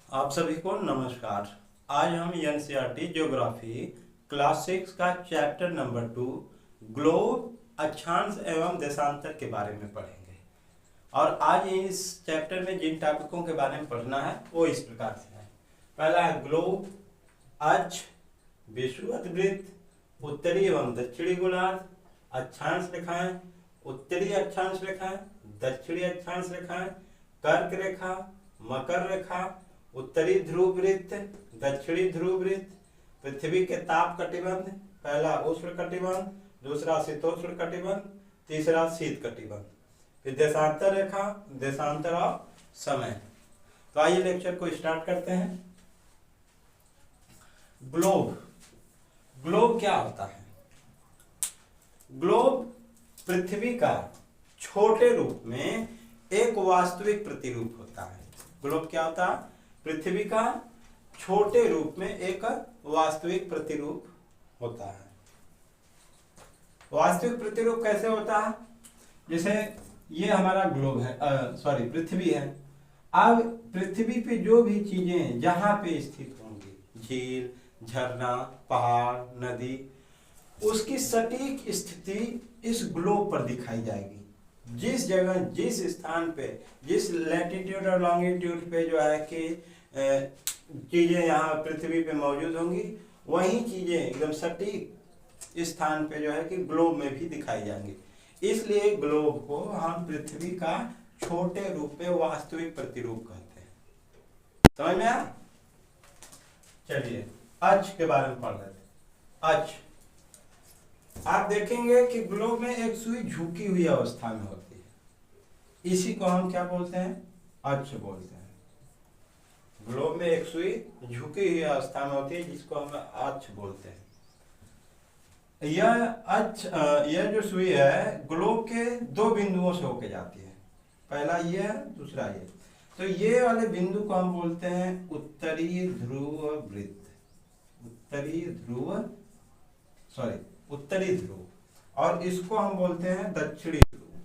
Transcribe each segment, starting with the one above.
आप सभी को नमस्कार। आज हम एनसीईआरटी ज्योग्राफी क्लास 6 का चैप्टर नंबर 2 ग्लोब अक्षांश एवं देशांतर के बारे में पढ़ेंगे। और आज इस चैप्टर में जिन टॉपिकों के बारे में पढ़ना है वो इस प्रकार से है। पहला है ग्लोब, अक्ष, विषुवत वृत्त, उत्तरी एवं दक्षिणी गोलार्ध, अक्षांश रेखाएं, उत्तरी अक्षांश रेखाएं, दक्षिणी अक्षांश रेखाएं, कर्क रेखा, मकर रेखा, उत्तरी ध्रुव वृत्त, दक्षिणी ध्रुव वृत्त, पृथ्वी के ताप कटिबंध, पहला उष्ण कटिबंध, दूसरा शीतोष्ण कटिबंध, तीसरा शीत कटिबंध, फिर देशांतर रेखा, देशांतर और समय। तो आइए लेक्चर को स्टार्ट करते हैं। ग्लोब, ग्लोब क्या होता है? ग्लोब पृथ्वी का छोटे रूप में एक वास्तविक प्रतिरूप होता है। ग्लोब क्या होता है? पृथ्वी का छोटे रूप में एक वास्तविक प्रतिरूप होता है। वास्तविक प्रतिरूप कैसे होता है? जैसे ये हमारा ग्लोब है, सॉरी पृथ्वी है। अब पृथ्वी पे जो भी चीजें जहां पे स्थित होंगी, झील, झरना, पहाड़, नदी, उसकी सटीक स्थिति इस ग्लोब पर दिखाई जाएगी। जिस जगह, जिस स्थान पे, जिस लैटिट्यूड और लॉन्गिट्यूड पे जो है कि चीजें यहाँ पृथ्वी पे मौजूद होंगी, वही चीजें एकदम सटीक स्थान पे जो है कि ग्लोब में भी दिखाई जाएंगी। इसलिए ग्लोब को हम पृथ्वी का छोटे रूप में वास्तविक प्रतिरूप कहते हैं। समझ में आया? चलिए अक्ष के बारे में पढ़ लेते हैं। अक्ष, आप देखेंगे कि ग्लोब में एक सुई झुकी हुई अवस्था में होती है। इसी को हम क्या बोलते हैं? अक्ष बोलते हैं। ग्लोब में एक सुई झुकी हुई अवस्था में होती है, जिसको हम अक्ष बोलते हैं। यह अक्ष, यह जो सुई है ग्लोब के दो बिंदुओं से होके जाती है। पहला ये है, दूसरा ये। तो ये वाले बिंदु को हम बोलते हैं उत्तरी ध्रुव वृत्त। उत्तरी ध्रुव, सॉरी उत्तरी ध्रुव, और इसको हम बोलते हैं दक्षिणी ध्रुव।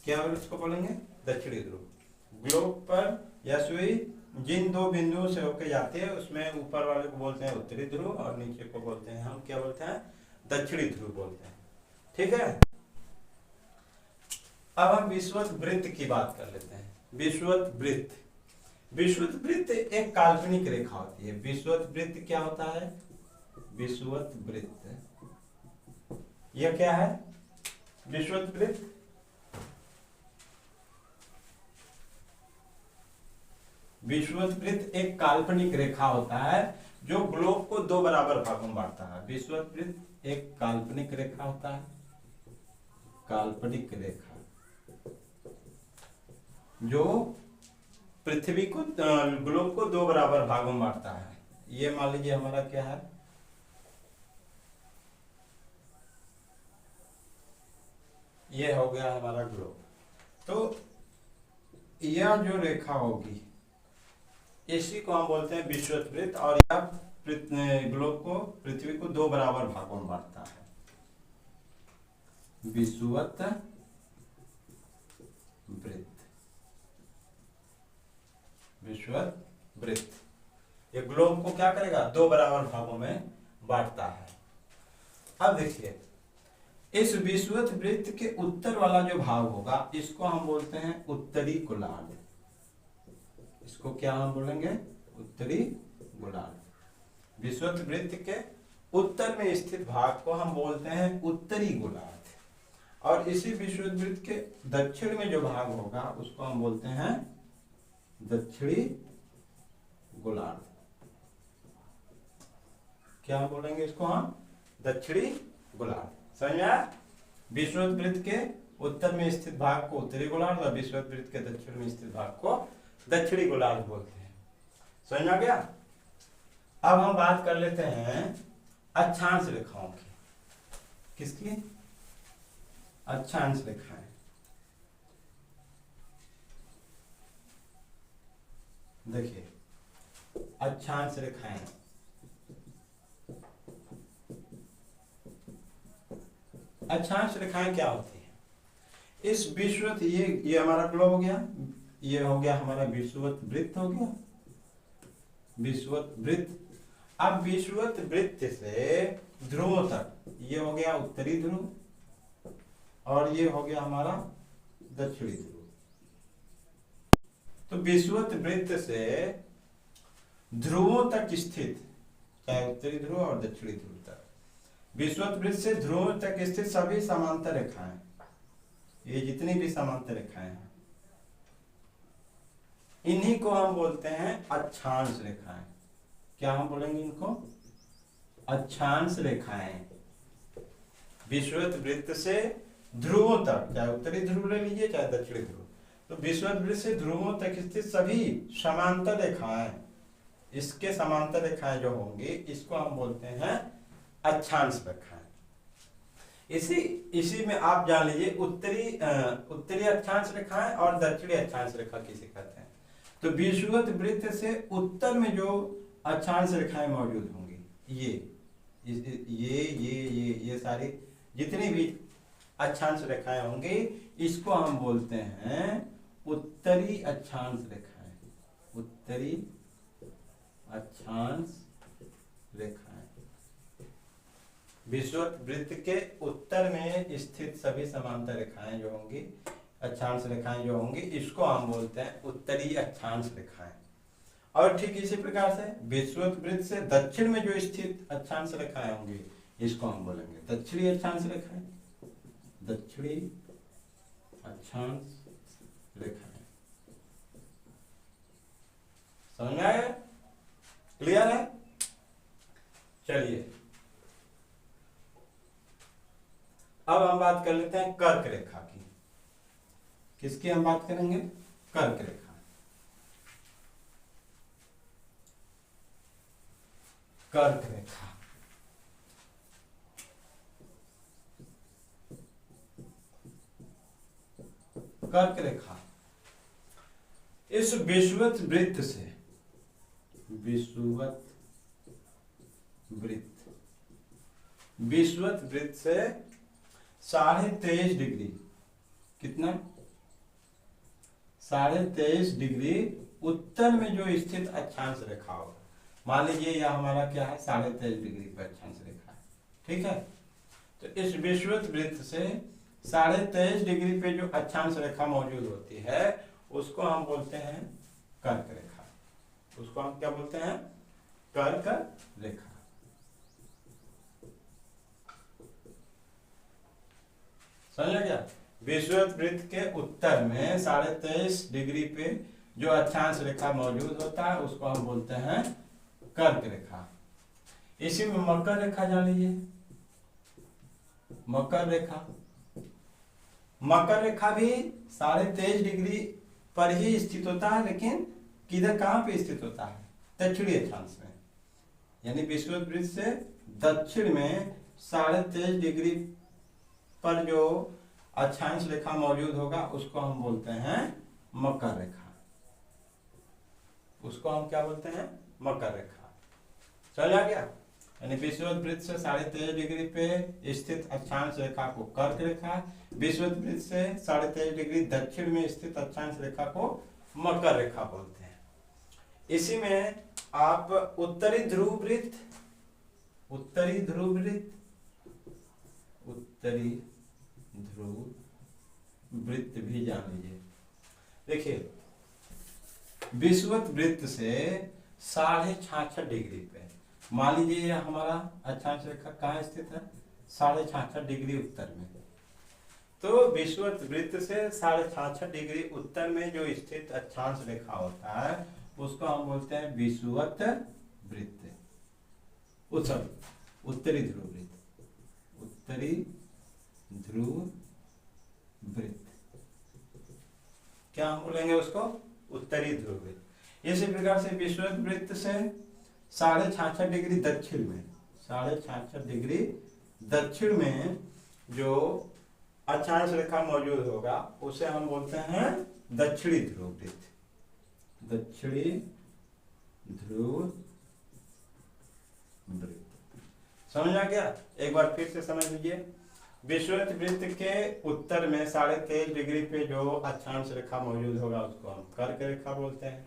क्या इसको बोलेंगे? दक्षिणी ध्रुव। ग्लोब पर यह सुई जिन दो बिंदुओं से होकर जाती है, उसमें ऊपर वाले को बोलते हैं उत्तरी ध्रुव और नीचे को बोलते हैं, हम क्या बोलते हैं? दक्षिणी ध्रुव बोलते हैं। ठीक है। अब हम विषुवत वृत्त की बात कर लेते हैं। विषुवत वृत्त, विषुवत वृत्त एक काल्पनिक रेखा होती है। विषुवत वृत्त क्या होता है? विषुवत वृत्त, यह क्या है? विषुवत वृत्त विषुवत वृत्त एक काल्पनिक रेखा होता है जो ग्लोब को दो बराबर भागों में बांटता है। विषुवत वृत्त एक काल्पनिक रेखा होता है, काल्पनिक रेखा, जो पृथ्वी को, ग्लोब को दो बराबर भागों में बांटता है। ये मान लीजिए हमारा क्या है? ये हो गया हमारा ग्लोब। तो यह जो रेखा होगी इसी को हम बोलते हैं विषुवत वृत्त, और यह ग्लोब को, पृथ्वी को दो बराबर भागों में बांटता है। विषुवत वृत्त, विषुवत वृत्त ये ग्लोब को क्या करेगा? दो बराबर भागों में बांटता है। अब देखिए, इस विषुवत वृत्त के उत्तर वाला जो भाग होगा इसको हम बोलते हैं उत्तरी गोलार्ध। इसको क्या हम बोलेंगे? उत्तरी गोलार्ध। विषुवत वृत्त के उत्तर में स्थित भाग को हम बोलते हैं उत्तरी गोलार्ध, और इसी विषुवत वृत्त के दक्षिण में जो भाग होगा उसको हम बोलते हैं दक्षिणी गोलार्ध। क्या बोलेंगे इसको हम? दक्षिणी गोलार्ध। समझ में आया? विषुवत वृत्त के उत्तर में स्थित भाग को उत्तरी गोलार्ध और विषुवत वृत्त के दक्षिण में स्थित भाग को दक्षिणी गोलार्ध बोलते हैं। समझ में आ गया? अब हम बात कर लेते हैं अक्षांश रेखाओं की। किसकी? अक्षांश रेखाएं। देखिए अक्षांश रेखाएं, अक्षांश रेखाएं क्या होती है? इस विषुवत, ये हमारा ग्लोब हो गया, ये हो गया हमारा विषुवत वृत्त हो गया, विषुवत वृत्त। अब विषुवत वृत्त से ध्रुवों तक, ये हो गया उत्तरी ध्रुव और ये हो गया हमारा दक्षिणी ध्रुव। तो विषुवत वृत्त से ध्रुवों तक स्थित, चाहे उत्तरी ध्रुव और दक्षिणी ध्रुव तक, विषुवत वृत्त से ध्रुवों तक स्थित सभी समांतर रेखाएं, ये जितनी भी समांतर रेखाएं हैं, इन्हीं को हम बोलते हैं अक्षांश रेखाएं। क्या हम बोलेंगे इनको? अक्षांश रेखाएं। विषुवत वृत्त से ध्रुवों तक, चाहे उत्तरी ध्रुव ले लीजिए चाहे दक्षिणी ध्रुव, तो विषुवत वृत्त से ध्रुवों तक स्थित सभी समांतर रेखाएं, इसके समांतर रेखाएं जो होंगी इसको हम बोलते हैं अक्षांश रेखाएं। इसी में आप जान लीजिए उत्तरी अक्षांश रेखाएं और दक्षिणी अक्षांश रेखा किसे कहते हैं। तो विषुवत वृत्त से उत्तर में जो अक्षांश रेखाएं मौजूद होंगी, ये सारी जितनी भी अक्षांश रेखाएं होंगी इसको हम बोलते हैं उत्तरी अक्षांश रेखाएं। उत्तरी अक्षांश रेखाएं, विषुवत वृत्त के उत्तर में स्थित सभी समांतर रेखाएं जो होंगी, अक्षांश रेखाएं जो होंगी, इसको हम बोलते हैं उत्तरी अक्षांश रेखाएं। और ठीक इसी प्रकार से विषुवत वृत्त से दक्षिण में जो स्थित अक्षांश रेखाएं होंगी इसको हम बोलेंगे दक्षिणी अक्षांश रेखाएं। दक्षिणी अक्षांश रेखाएं। समझ में आया? क्लियर है? चलिए अब हम बात कर लेते हैं कर्क रेखा की। किसकी हम बात करेंगे? कर्क रेखा। कर्क रेखा, कर्क रेखा इस विषुवत वृत्त से, विषुवत वृत्त से 23.5 डिग्री, कितना? 23.5 डिग्री उत्तर में जो स्थित अक्षांश रेखा होगा। मान लीजिए यह हमारा क्या है? 23.5 डिग्री पर अक्षांश रेखा है, ठीक है। तो इस विषुवत वृत्त से 23.5 डिग्री पे जो अक्षांश रेखा मौजूद होती है उसको हम बोलते हैं कर्क रेखा। उसको हम क्या बोलते हैं? कर्क रेखा। समझ गया? विषुवत वृत्त के उत्तर में 23.5 डिग्री पे जो अक्षांश रेखा मौजूद होता है उसको हम बोलते हैं कर्क रेखा। इसी में मकर रेखा जान लीजिए। मकर रेखा, मकर रेखा भी 23.5 डिग्री पर ही स्थित होता है, लेकिन किधर, कहां पे स्थित होता है? दक्षिणी अक्षांश में। यानी विषुवत वृत्त से दक्षिण में 23.5 डिग्री पर जो अक्षांश रेखा मौजूद होगा उसको हम बोलते हैं मकर रेखा। उसको हम क्या बोलते हैं? मकर रेखा। चल आ गया? यानी विषुवत वृत्त से 23.5 डिग्री पे स्थित अक्षांश रेखा को कर्क रेखा, विषुवत वृत्त से 23.5 डिग्री दक्षिण में स्थित अक्षांश रेखा को मकर रेखा बोलते हैं। इसी में आप उत्तरी ध्रुव वृत्त, उत्तरी ध्रुव वृत्त भी जान लीजिए। देखिए विषुवत वृत्त से 66.5 डिग्री पे, मान लीजिए हमारा अक्षांश रेखा कहाँ स्थित है? 66.5 डिग्री उत्तर में। तो विषुवत वृत्त से 66.5 डिग्री उत्तर में जो स्थित अक्षांश रेखा होता है उसको हम बोलते हैं विषुवत वृत्त। उत्तरी ध्रुव वृत्त। उत्तरी ध्रुव वृत्त क्या हम बोलेंगे उसको? उत्तरी ध्रुव वृत्त। इसी प्रकार से विषुवत वृत्त से 66.5 डिग्री दक्षिण में, 66.5 डिग्री दक्षिण में जो अक्षांश रेखा मौजूद होगा उसे हम बोलते हैं दक्षिणी ध्रुव वृत्त। दक्षिणी ध्रुव वृत्त। समझ आ गया? एक बार फिर से समझ लीजिए। विषुवत वृत्त के उत्तर में 23.5 डिग्री पे जो अक्षांश रेखा मौजूद होगा उसको हम कर्क रेखा बोलते हैं।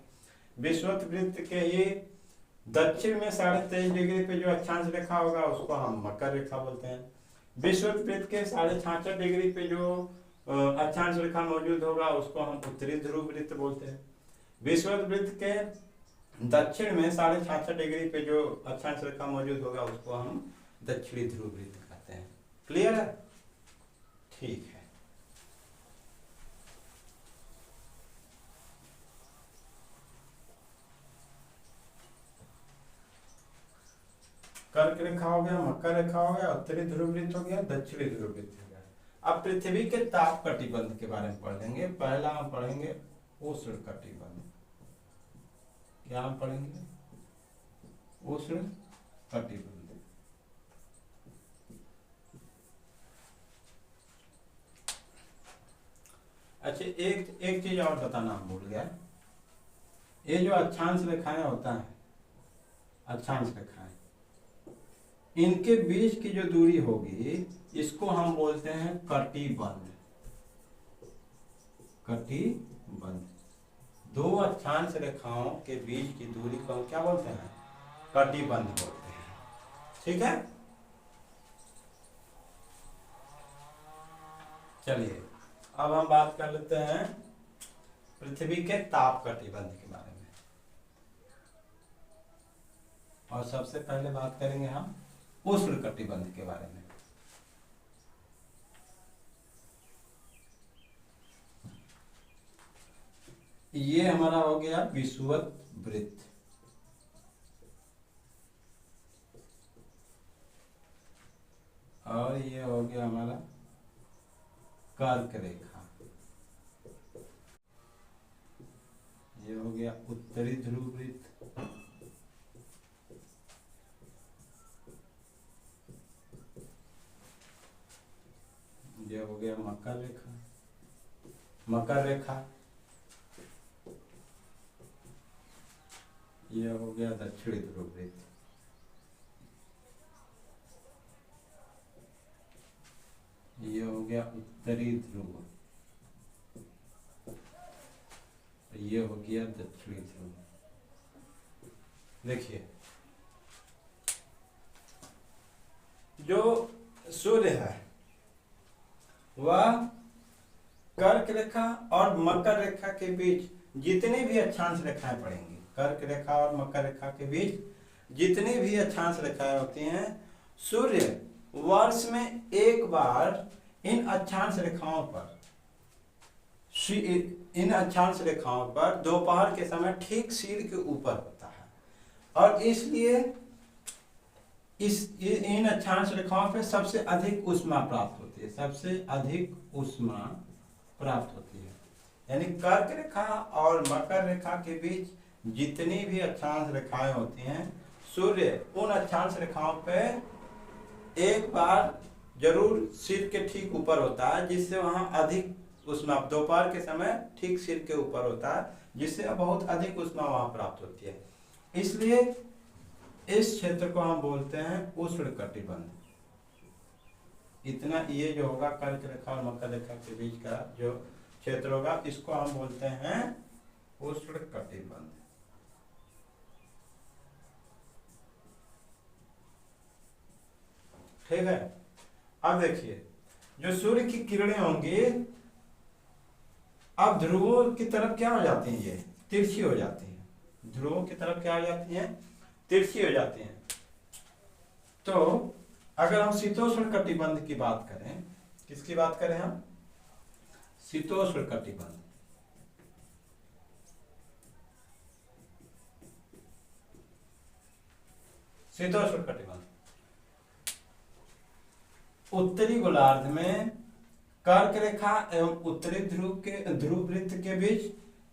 विषुवत वृत्त के ही दक्षिण में 23.5 डिग्री पे जो अक्षांश रेखा होगा उसको हम मकर रेखा बोलते हैं। विषुवत वृत्त के 66.5 डिग्री पे जो अक्षांश रेखा मौजूद होगा उसको हम उत्तरी ध्रुव वृत्त बोलते हैं। विषुवत वृत्त के दक्षिण में 66.5 डिग्री पे जो अक्षांश रेखा मौजूद होगा उसको हम दक्षिणी ध्रुव वृत्त कहते हैं। क्लियर है? ठीक है। कर्क रेखा हो गया, मकर रेखा हो गया, उत्तरी ध्रुव वृत्त हो गया, दक्षिणी ध्रुव वृत्त हो गया। अब पृथ्वी के ताप कटिबंध के बारे में पढ़ लेंगे। पहला हम पढ़ेंगे उष्ण कटिबंध। क्या हम पढ़ेंगे? उष्ण कटिबंध। अच्छा, एक चीज और बताना हम भूल गया। ये जो अक्षांश रेखाएं होता है, अक्षांश रेखाएं, इनके बीच की जो दूरी होगी इसको हम बोलते हैं कटिबंध। कटिबंध। दो अक्षांश रेखाओं के बीच की दूरी को हम क्या बोलते हैं? कटिबंध बोलते हैं। ठीक है? चलिए अब हम बात कर लेते हैं पृथ्वी के ताप कटिबंध के बारे में। और सबसे पहले बात करेंगे हम उष्ण कटिबंध के बारे में। ये हमारा हो गया विषुवत वृत्त। और ये हो गया हमारा कर्क रेखा। ये हो गया उत्तरी ध्रुव वृत्त। ये हो गया मकर रेखा। मकर रेखा। ये हो गया दक्षिणी ध्रुव वृत्त। ये हो गया उत्तरी ध्रुव। ये हो गया दक्षिणी ध्रुव। देखिए, जो सूर्य है वह कर्क रेखा और मकर रेखा के बीच जितनी भी अक्षांश रेखाएं पड़ेंगी, कर्क रेखा और मकर रेखा के बीच जितनी भी अक्षांश रेखाएं होती हैं, सूर्य वर्ष में एक बार इन अक्षांश रेखाओं पर दोपहर के समय ठीक सिर के ऊपर होता है। और इसलिए इन अक्षांश रेखाओं पे सबसे अधिक ऊष्मा प्राप्त होती है। सबसे अधिक ऊष्मा प्राप्त होती है। यानी कर्क रेखा और मकर रेखा के बीच जितनी भी अक्षांश रेखाएं होती हैं, सूर्य उन अक्षांश रेखाओं पे एक बार जरूर सिर के ठीक ऊपर होता है, जिससे वहां अधिक ऊष्मा दोपहर के समय ठीक सिर के ऊपर होता है, जिससे बहुत अधिक ऊष्मा वहां प्राप्त होती है। इसलिए इस क्षेत्र को हम बोलते हैं उष्ण कटिबंध। इतना ये जो होगा कर्क रेखा और मकर रेखा के बीच का जो क्षेत्र होगा, इसको हम बोलते हैं उष्ण कटिबंध। ठीक है? अब देखिए, जो सूर्य की किरणें होंगी अब ध्रुवों की तरफ क्या हो जाती हैं? ये तिरछी हो जाती हैं। ध्रुवों की तरफ क्या हो जाती हैं? तिरछी हो जाती हैं। तो अगर हम शीतोष्ण कटिबंध की बात करें, किसकी बात करें हम? शीतोष्ण कटिबंध। शीतोष्ण कटिबंध उत्तरी गोलार्ध में कर्क रेखा एवं उत्तरी ध्रुव वृत्त के बीच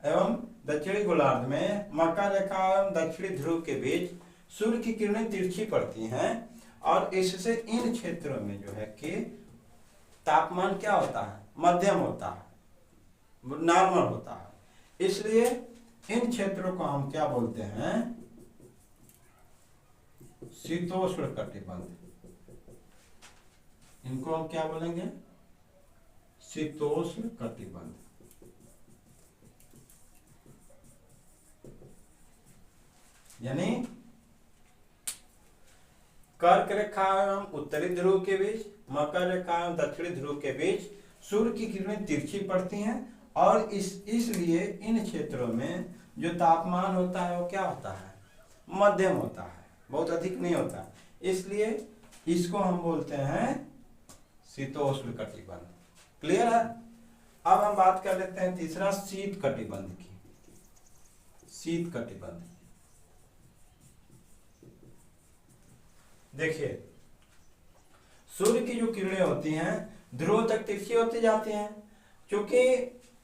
एवं दक्षिणी गोलार्ध में मकर रेखा एवं दक्षिणी ध्रुव के बीच सूर्य की किरणें तिरछी पड़ती हैं, और इससे इन क्षेत्रों में जो है कि तापमान क्या होता है? मध्यम होता है, नॉर्मल होता है। इसलिए इन क्षेत्रों को हम क्या बोलते हैं? शीतोष्ण कटिबंध। इनको हम क्या बोलेंगे? शीतोष्ण कटिबंध। यानी कर्क रेखा एवं उत्तरी ध्रुव के बीच, मकर रेखा एवं दक्षिणी ध्रुव के बीच सूर्य की किरणें तिरछी पड़ती हैं और इसलिए इन क्षेत्रों में जो तापमान होता है वो क्या होता है, मध्यम होता है, बहुत अधिक नहीं होता। इसलिए इसको हम बोलते हैं शीतोष्ण कटिबंध। क्लियर है। अब हम बात कर लेते हैं तीसरा शीत कटिबंध की। शीत कटिबंध देखिए, सूर्य की जो किरणें होती हैं ध्रुव तक तिरछी होती जाती हैं, क्योंकि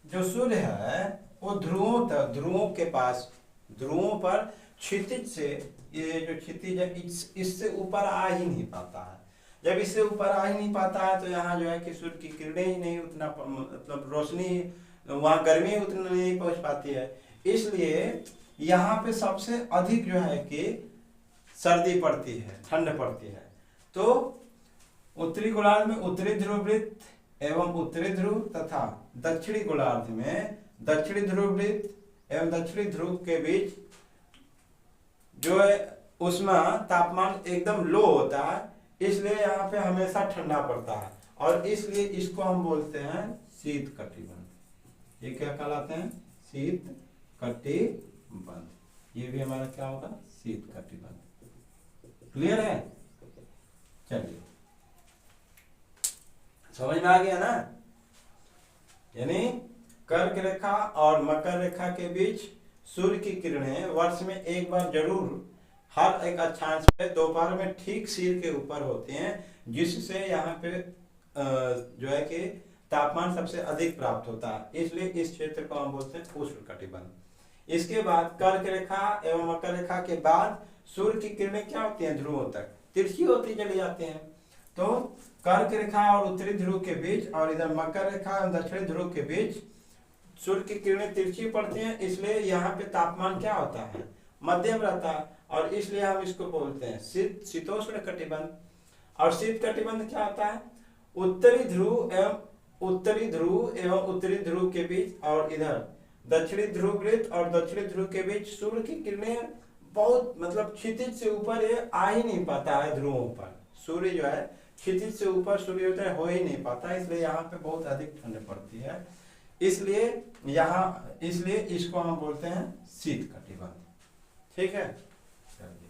जो सूर्य है वो ध्रुवों के पास, ध्रुवों पर क्षितिज से, ये जो क्षितिज है इससे ऊपर आ ही नहीं पाता है। जब इससे ऊपर आ ही नहीं पाता है तो यहाँ जो है कि सूर्य की किरणें ही नहीं उतना, मतलब रोशनी, वहाँ गर्मी उतना नहीं पहुँच पाती है। इसलिए यहाँ पे सबसे अधिक जो है कि सर्दी पड़ती है, ठंड पड़ती है। तो उत्तरी गोलार्ध में उत्तरी ध्रुव वृत्त एवं उत्तरी ध्रुव तथा दक्षिणी गोलार्ध में दक्षिणी ध्रुव वृत्त एवं दक्षिणी ध्रुव के बीच जो है उसमें तापमान एकदम लो होता है, इसलिए यहाँ पे हमेशा ठंडा पड़ता है और इसलिए इसको हम बोलते हैं शीत कटिबंध। ये क्या कहलाते हैं, शीत कटिबंध। ये भी हमारा क्या होगा, शीत कटिबंध। क्लियर है। चलिए, समझ में आ गया ना। यानी कर्क रेखा और मकर रेखा के बीच सूर्य की किरणें वर्ष में एक बार जरूर हर एक अक्षांश पे दोपहर में ठीक सिर के ऊपर होती हैं, जिससे यहाँ पे जो है कि तापमान सबसे अधिक प्राप्त होता है। इसलिए इस क्षेत्र को हम बोलते हैं उष्ण कटिबंध। इसके बाद कर्क रेखा एवं मकर रेखा के बाद सूर्य की किरणें क्या होती हैं, ध्रुवों तक तिरछी होती चली जाती हैं। तो कर्क रेखा और उत्तरी ध्रुव के बीच और इधर मकर रेखा और दक्षिणी ध्रुव के बीच सूर्य की किरणें तिरछी पड़ती हैं, इसलिए यहाँ पे तापमान क्या होता है, मध्यम रहता है और इसलिए हम इसको बोलते हैं शीतोष्ण कटिबंध। और शीत कटिबंध क्या होता है, उत्तरी ध्रुव एवं उत्तरी ध्रुव के बीच और इधर दक्षिणी ध्रुव वृत्त और दक्षिणी ध्रुव के बीच सूर्य की किरणें बहुत, मतलब क्षितिज से ऊपर ये आ ही नहीं पाता है। ध्रुवों पर सूर्य जो है क्षितिज से ऊपर सूर्योदय हो ही नहीं पाता, इसलिए यहाँ पे बहुत अधिक ठंड पड़ती है। इसलिए इसको हम बोलते हैं शीत कटिबंध। ठीक है। चलिए,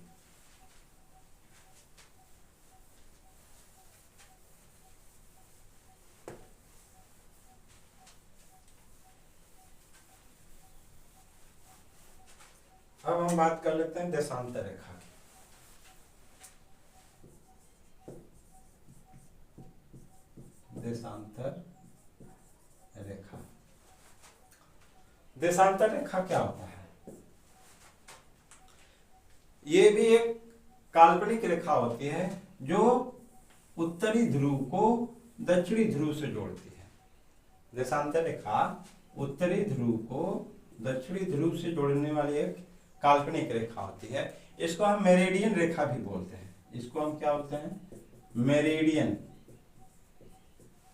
अब हम बात कर लेते हैं देशांतर रेखा की। देशांतर रेखा, देशांतर रेखा क्या होता है, ये भी एक काल्पनिक रेखा होती है जो उत्तरी ध्रुव को दक्षिणी ध्रुव से जोड़ती है। देशांतर रेखा उत्तरी ध्रुव को दक्षिणी ध्रुव से जोड़ने वाली एक काल्पनिक रेखा होती है। इसको हम मेरिडियन रेखा भी बोलते हैं। इसको हम क्या बोलते हैं, मेरिडियन।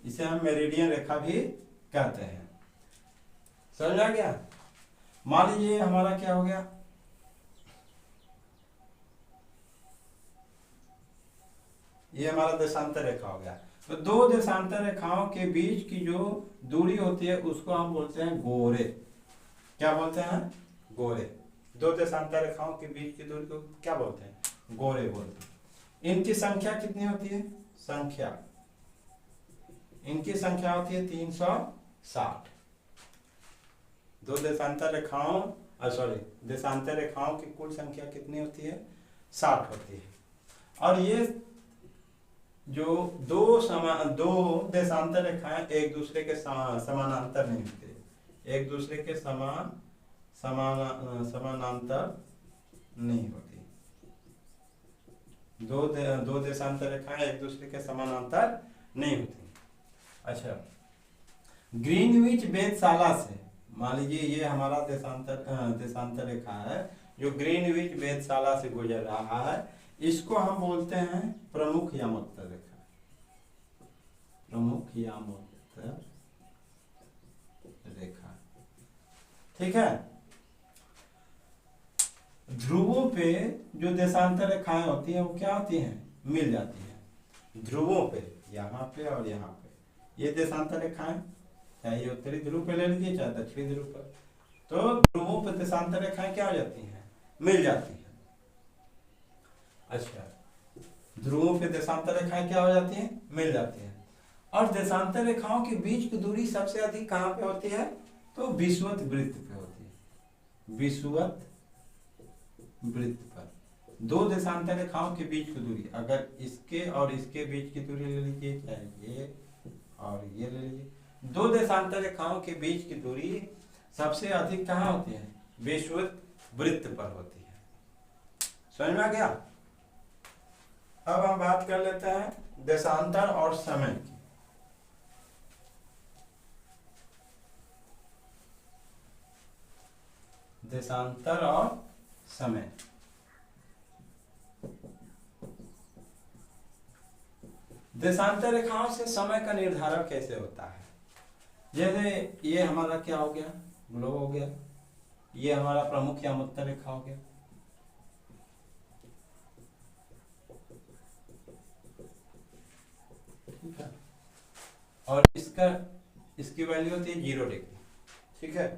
इसे हम मेरिडियन रेखा भी कहते हैं। समझ आ गया। मान लीजिए हमारा क्या हो गया, ये हमारा देशांतर रेखा हो गया। तो दो देशांतर रेखाओं के बीच की जो दूरी होती है उसको हम बोलते हैं गोरे। क्या बोलते हैं, गोरे। दो देशांतर रेखाओं के बीच की दूरी को क्या बोलते हैं, गोरे बोलते हैं। इनकी संख्या कितनी होती है, इनकी संख्या होती है 360। दो देशांतर रेखाओं देशांतर रेखाओं की कुल संख्या कितनी होती है, 60 होती है। और ये जो दो देशांतर रेखाएं एक दूसरे के समानांतर नहीं होते, एक दूसरे के समानांतर नहीं होती। दो देशांतर रेखाएं एक दूसरे के समानांतर नहीं होती। अच्छा, ग्रीनविच वेधशाला से, मान लीजिए ये हमारा देशांतर रेखा है जो ग्रीनविच वेधशाला से गुजर रहा है, इसको हम बोलते हैं प्रमुख यामोत्तर रेखा। प्रमुख यामोत्तर रेखा। ठीक है। ध्रुवों पे जो देशांतर रेखाएं होती हैं वो क्या होती हैं, मिल जाती हैं ध्रुवों पे, यहाँ पे और यहाँ पे। ये देशांतर रेखाएं, चाहे ये उत्तरी ध्रुव पे ले लीजिए चाहे दक्षिणी ध्रुव पर, तो ध्रुवों पे देशांतर रेखाएं क्या हो जाती हैं, मिल जाती हैं। अच्छा, ध्रुवों पे देशांतर रेखाएं क्या हो जाती हैं, मिल जाती हैं। और देशांतर रेखाओं के बीच की दूरी सबसे अधिक कहाँ पे होती है, तो विषुवत वृत्त पे होती है। विषुवत वृत्त पर दो देशांतर रेखाओं के बीच की दूरी, अगर इसके और इसके बीच की दूरी ले लीजिए, चाहे ये और ये ले लीजिए, दो देशांतर रेखाओं के बीच की दूरी सबसे अधिक कहाँ होती है, विषुवत वृत्त पर होती है। समझ में आ गया। अब हम बात कर लेते हैं देशांतर और समय की। देशांतर और समय, देशांतर रेखाओं से समय का निर्धारण कैसे होता है। जैसे ये हमारा क्या हो गया, ग्लोब हो गया, ये हमारा प्रमुख या उत्तर रेखा हो गया, ठीक है, और इसकी वैल्यू होती है 0 डिग्री, ठीक है।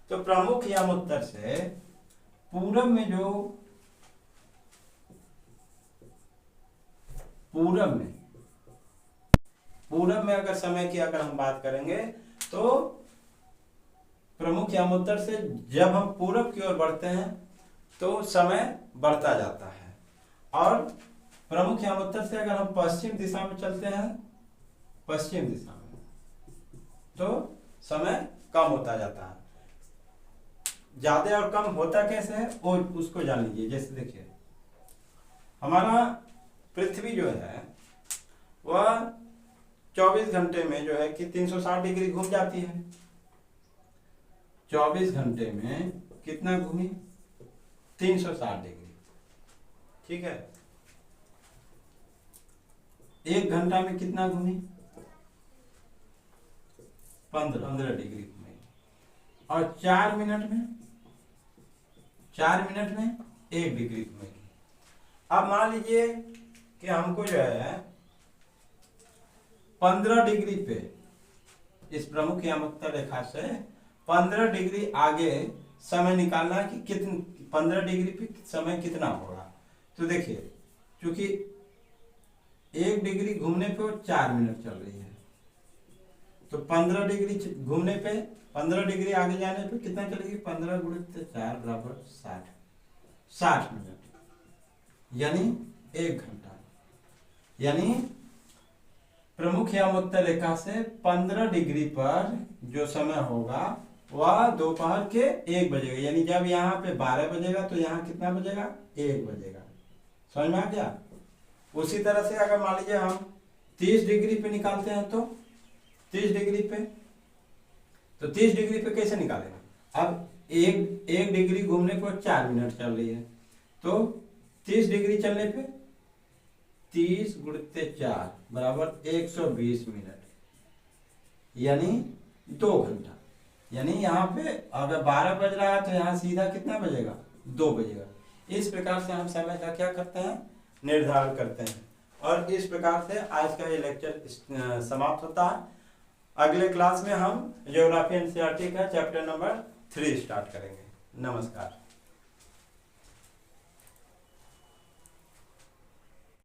तो प्रमुख या उत्तर से पूरब में जो पूरब में अगर समय की अगर हम बात करेंगे तो प्रमुख या उत्तर से जब हम पूरब की ओर बढ़ते हैं तो समय बढ़ता जाता है, और प्रमुख या उत्तर से अगर हम पश्चिम दिशा में चलते हैं, पश्चिम दिशा में, तो समय कम होता जाता है। ज्यादा और कम होता कैसे है वो उसको जान लीजिए। जैसे देखिए हमारा पृथ्वी जो है वह 24 घंटे में जो है कि 360 डिग्री घूम जाती है। 24 घंटे में कितना घूमी, 360 डिग्री, ठीक है। 1 घंटा में कितना घूमी, 15 डिग्री घूमी। और 4 मिनट में 1 डिग्री घूमेगी। अब मान लीजिए कि हमको जो है 15 डिग्री पे इस प्रमुख या उत्तर रेखा से 15 डिग्री आगे समय निकालना है कि कितने 15 डिग्री पे समय कितना होगा। तो देखिए क्योंकि 1 डिग्री घूमने पे वो 4 मिनट चल रही है, तो 15 डिग्री घूमने पे 15 डिग्री आगे जाने पे कितना चलेगी, 15 गुणित 4 बराबर 60 मिनट, यानी 1 घंटा। यानी प्रमुख या उत्तर रेखा से 15 डिग्री पर जो समय होगा वह दोपहर के 1 बजेगा, यानी जब यहाँ पे 12 बजेगा तो यहाँ कितना बजेगा, 1 बजेगा। समझ में आ गया। उसी तरह से अगर मान लीजिए हम 30 डिग्री पे निकालते हैं तो 30 डिग्री पे, तो 30 डिग्री पे कैसे निकालेंगे। अब एक डिग्री घूमने पर 4 मिनट चल रही है, तो 30 डिग्री चलने पे 30 गुणित 4 बराबर 120 मिनट, यानी 2 घंटा। यानी यहाँ पे अगर 12 बज रहा है तो यहाँ सीधा कितना बजेगा, 2 बजेगा। इस प्रकार से हम समय का क्या करते हैं, निर्धारण करते हैं। और इस प्रकार से आज का ये लेक्चर समाप्त होता है। अगले क्लास में हम ज्योग्राफी एनसीईआरटी का चैप्टर नंबर 3 स्टार्ट करेंगे। नमस्कार।